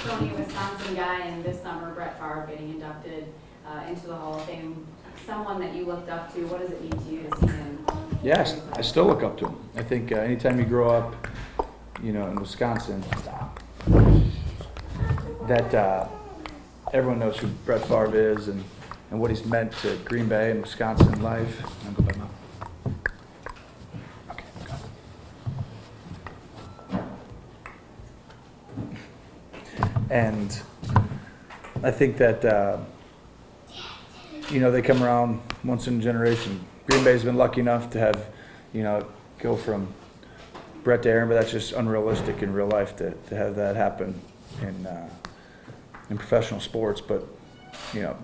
Tony, Wisconsin guy, and this summer Brett Favre getting inducted into the Hall of Fame. Someone that you looked up to. What does it mean to you to see him? Yes, I still look up to him. I think anytime you grow up, in Wisconsin, that everyone knows who Brett Favre is and what he's meant to Green Bay and Wisconsin life. I'll go back now. Okay, go. And I think that they come around once in a generation. Green Bay's been lucky enough to have, go from Brett to Aaron, but that's just unrealistic in real life to have that happen in professional sports. But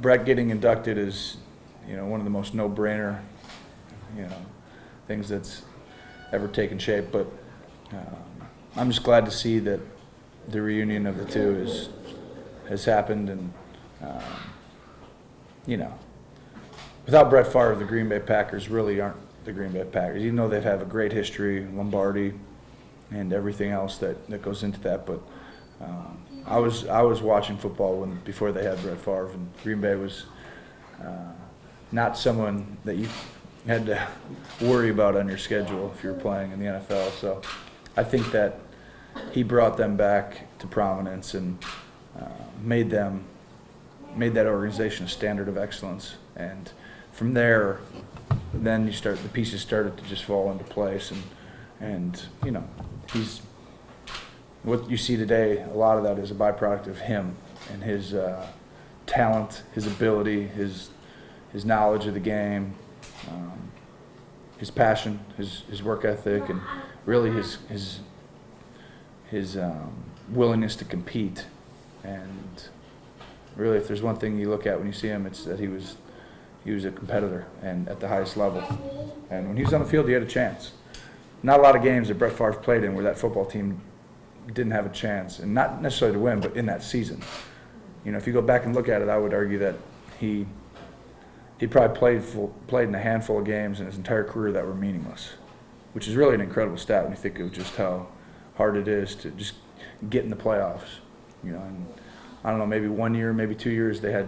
Brett getting inducted is one of the most no-brainer things that's ever taken shape. But I'm just glad to see that the reunion of the two has happened, and without Brett Favre, the Green Bay Packers really aren't the Green Bay Packers, even though they have a great history, Lombardi, and everything else that goes into that. But I was watching football before they had Brett Favre, and Green Bay was not someone that you had to worry about on your schedule if you were playing in the NFL. So I think that he brought them back to prominence and made that organization a standard of excellence. And from there, then the pieces started to just fall into place, and he's what you see today. A lot of that is a byproduct of him and his talent, his ability, his knowledge of the game, his passion, his work ethic, and really his willingness to compete. And really, if there's one thing you look at when you see him, it's that he was a competitor and at the highest level. And when he was on the field, he had a chance. Not a lot of games that Brett Favre played in where that football team didn't have a chance, and not necessarily to win, but in that season. If you go back and look at it, I would argue that he probably played in a handful of games in his entire career that were meaningless, which is really an incredible stat when you think of just how hard it is to just get in the playoffs. And I don't know, maybe 1 year, maybe 2 years, they had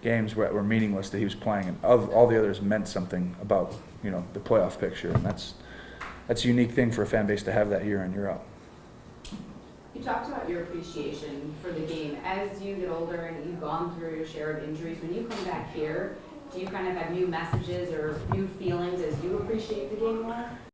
games that were meaningless that he was playing, and all the others meant something about the playoff picture, and that's a unique thing for a fan base to have that year in, year out. You talked about your appreciation for the game. As you get older and you've gone through your share of injuries, when you come back here, do you kind of have new messages or new feelings as you appreciate the game more?